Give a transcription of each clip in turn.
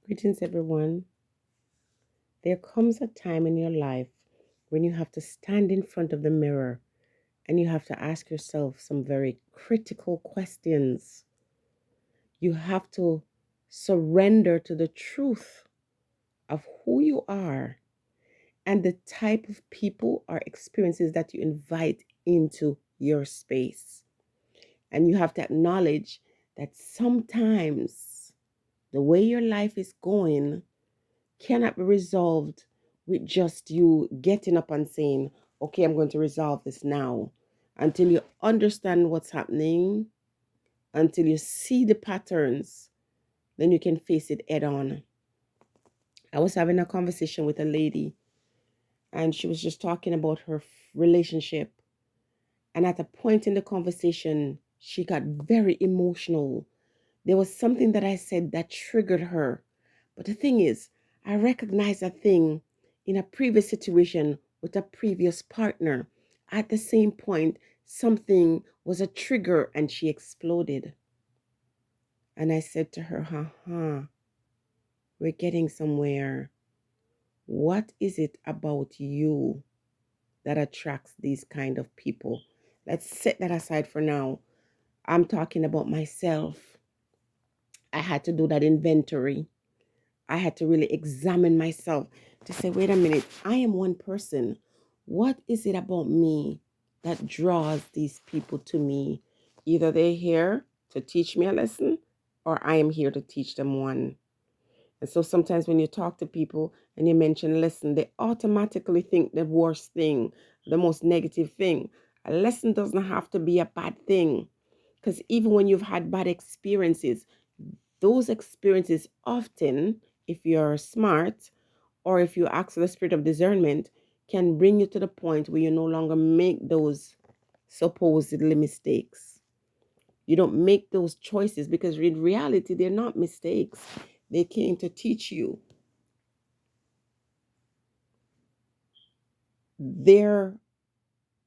Greetings, everyone. There comes a time in your life when you have to stand in front of the mirror and you have to ask yourself some very critical questions. You have to surrender to the truth of who you are and the type of people or experiences that you invite into your space. And you have to acknowledge that sometimes the way your life is going cannot be resolved with just you getting up and saying, okay, I'm going to resolve this now. Until you understand what's happening, until you see the patterns, then you can face it head on. I was having a conversation with a lady, and she was just talking about her relationship. And at a point in the conversation, she got very emotional. There was something that I said that triggered her. But the thing is, I recognized that thing in a previous situation with a previous partner. At the same point, something was a trigger and she exploded. And I said to her, we're getting somewhere. What is it about you that attracts these kind of people? Let's set that aside for now. I'm talking about myself. I had to do that inventory. I had to really examine myself to say, wait a minute, I am one person. What is it about me that draws these people to me? Either they're here to teach me a lesson or I am here to teach them one. And so sometimes when you talk to people and you mention lesson, they automatically think the worst thing, the most negative thing. A lesson doesn't have to be a bad thing. Because even when you've had bad experiences, those experiences often, if you're smart or if you ask for the spirit of discernment, can bring you to the point where you no longer make those supposedly mistakes. You don't make those choices because in reality, they're not mistakes. They came to teach you. There,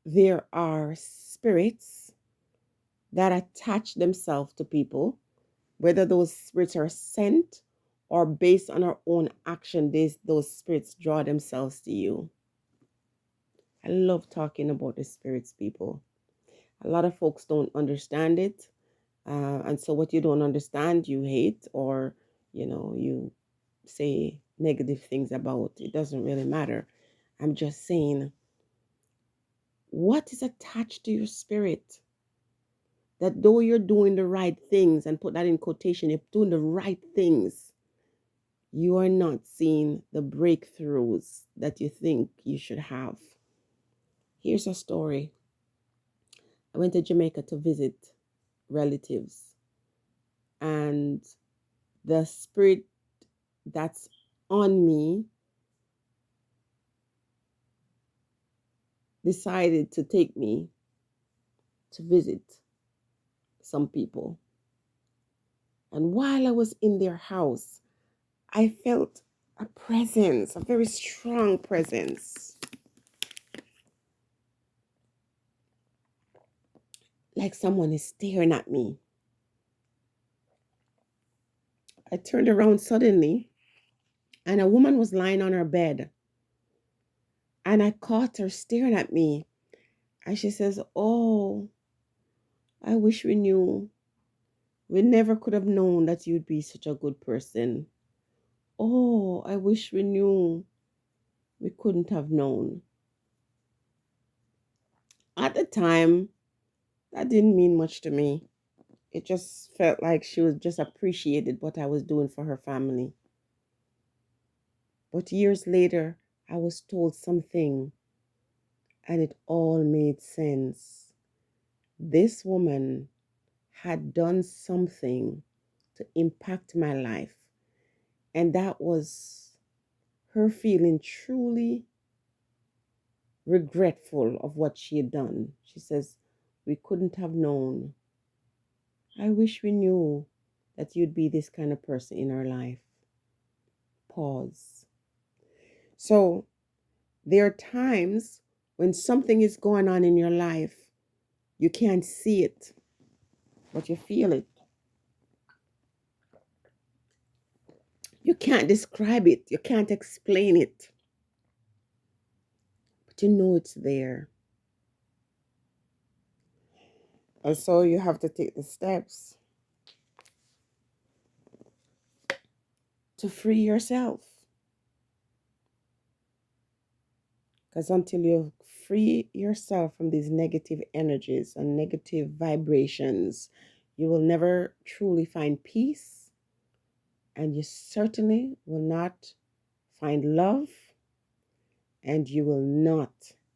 there are spirits that attach themselves to people, whether those spirits are sent or based on our own action, those spirits draw themselves to you. I love talking about the spirits, people. A lot of folks don't understand it. And so what you don't understand, you hate, or, you say negative things about. It doesn't really matter. I'm just saying, what is attached to your spirit? That though you're doing the right things, and put that in quotation, you're doing the right things, you are not seeing the breakthroughs that you think you should have. Here's a story. I went to Jamaica to visit relatives, and the spirit that's on me decided to take me to visit some people. And while I was in their house, I felt a presence, a very strong presence, like someone is staring at me. I turned around suddenly, and a woman was lying on her bed. And I caught her staring at me. And she says, "Oh, I wish we knew. We never could have known that you'd be such a good person. Oh, I wish we knew. We couldn't have known." At the time, that didn't mean much to me. It just felt like she was just appreciated what I was doing for her family. But years later, I was told something and it all made sense. This woman had done something to impact my life, and that was her feeling truly regretful of what she had done. She says, "We couldn't have known. I wish we knew that you'd be this kind of person in our life." Pause. So there are times when something is going on in your life, you can't see it, but you feel it. You can't describe it. You can't explain it. But you know it's there. And so you have to take the steps to free yourself. Because until you free yourself from these negative energies and negative vibrations, you will never truly find peace. And you certainly will not find love. And you will not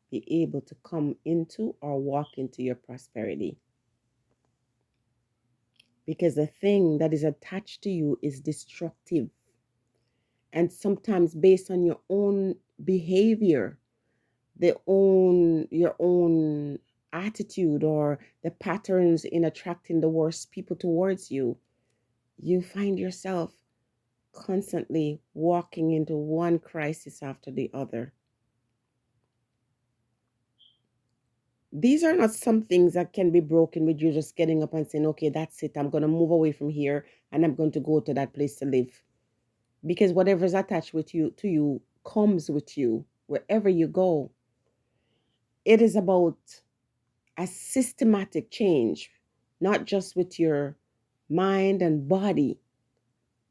be able to come into or walk into your prosperity. Because the thing that is attached to you is destructive. And sometimes based on your own behavior, your own attitude, or the patterns in attracting the worst people towards you, you find yourself constantly walking into one crisis after the other. These are not some things that can be broken with you just getting up and saying, okay, that's it, I'm going to move away from here and I'm going to go to that place to live. Because whatever's attached with you to you comes with you wherever you go. It is about a systematic change, not just with your mind and body,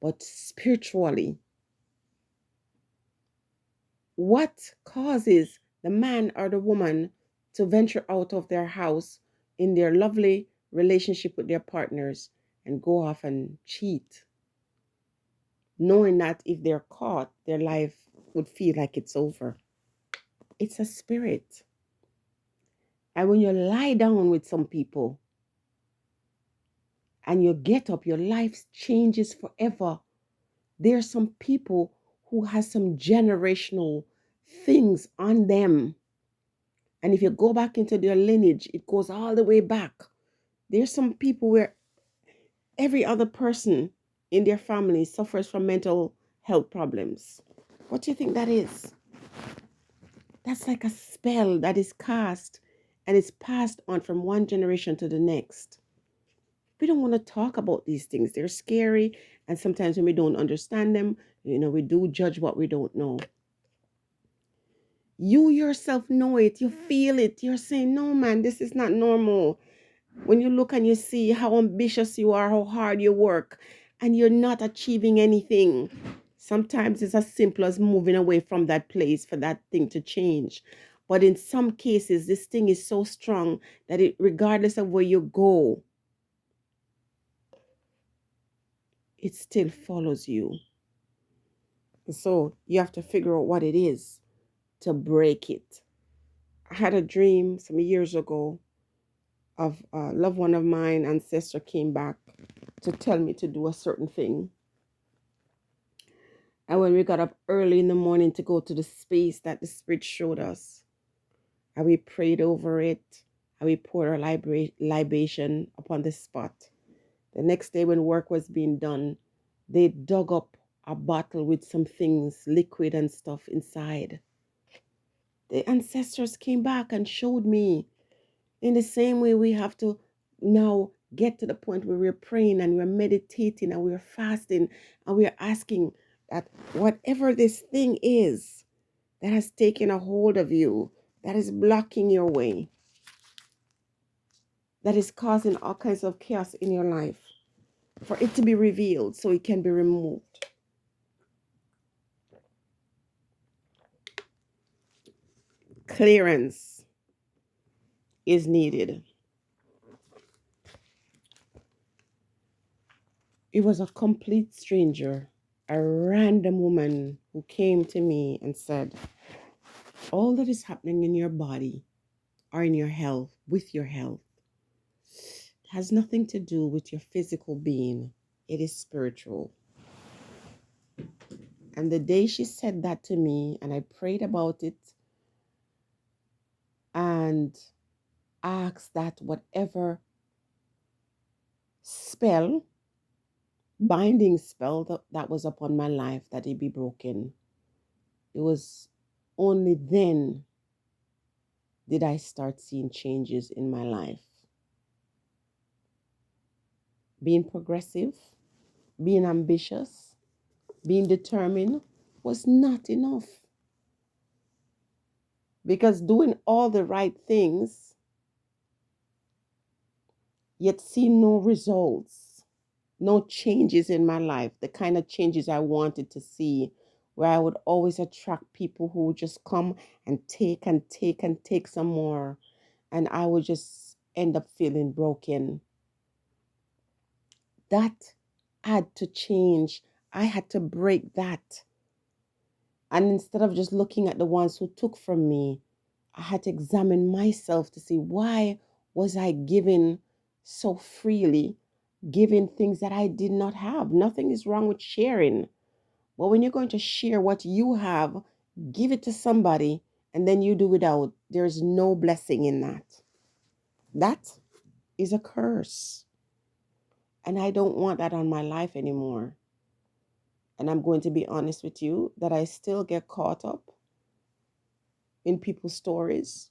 but spiritually. What causes the man or the woman to venture out of their house in their lovely relationship with their partners and go off and cheat, knowing that if they're caught, their life would feel like it's over? It's a spirit. And when you lie down with some people and you get up, your life changes forever. There are some people who has some generational things on them. And if you go back into their lineage, it goes all the way back. There's some people where every other person in their family suffers from mental health problems. What do you think that is? That's like a spell that is cast and it's passed on from one generation to the next. We don't want to talk about these things. They're scary. And sometimes when we don't understand them, we do judge what we don't know. You yourself know it. You feel it. You're saying, no, man, this is not normal. When you look and you see how ambitious you are, how hard you work, and you're not achieving anything, sometimes it's as simple as moving away from that place for that thing to change. But in some cases, this thing is so strong that regardless of where you go, it still follows you. So you have to figure out what it is to break it. I had a dream some years ago of a loved one of mine, ancestor came back to tell me to do a certain thing. And when we got up early in the morning to go to the space that the Spirit showed us, and we prayed over it, and we poured our libation upon the spot. The next day when work was being done, they dug up a bottle with some things, liquid and stuff inside. The ancestors came back and showed me. In the same way, we have to now get to the point where we're praying and we're meditating and we're fasting and we're asking that whatever this thing is that has taken a hold of you, that is blocking your way, that is causing all kinds of chaos in your life, for it to be revealed so it can be removed. Clearance is needed. It was a complete stranger, a random woman who came to me and said, all that is happening in your body or in your health, with your health, has nothing to do with your physical being. It is spiritual. And the day she said that to me, and I prayed about it and asked that whatever spell, binding spell that was upon my life, that it be broken. It was only then did I start seeing changes in my life. Being progressive, being ambitious, being determined was not enough. Because doing all the right things, yet see no results, no changes in my life, the kind of changes I wanted to see, where I would always attract people who would just come and take and take and take some more. And I would just end up feeling broken. That had to change. I had to break that. And instead of just looking at the ones who took from me, I had to examine myself to see, why was I giving so freely, giving things that I did not have. Nothing is wrong with sharing. But when you're going to share what you have, give it to somebody and then you do without, there's no blessing in that. That is a curse. And I don't want that on my life anymore. And I'm going to be honest with you that I still get caught up in people's stories.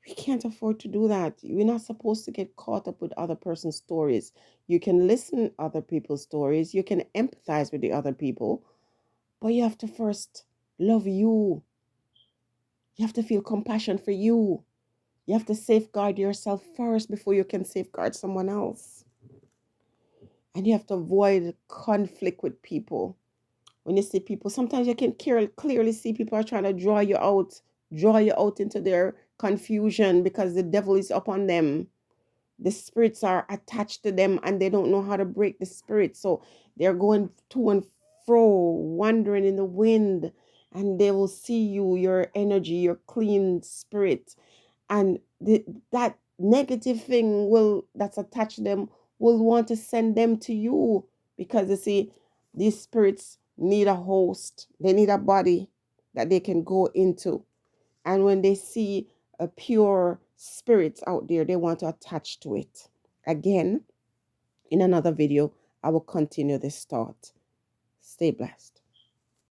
We can't afford to do that. We're not supposed to get caught up with other person's stories. You can listen to other people's stories. You can empathize with the other people. But you have to first love you. You have to feel compassion for you. You have to safeguard yourself first before you can safeguard someone else. And you have to avoid conflict with people. When you see people, sometimes you can clearly see people are trying to draw you out into their confusion because the devil is upon them. The spirits are attached to them and they don't know how to break the spirit. So they're going to and fro, wandering in the wind, and they will see you, your energy, your clean spirit. And that negative thing that's attached to them will want to send them to you, because you see, these spirits need a host. They need a body that they can go into. And when they see a pure spirit out there, they want to attach to it. Again, in another video, I will continue this thought. Stay blessed.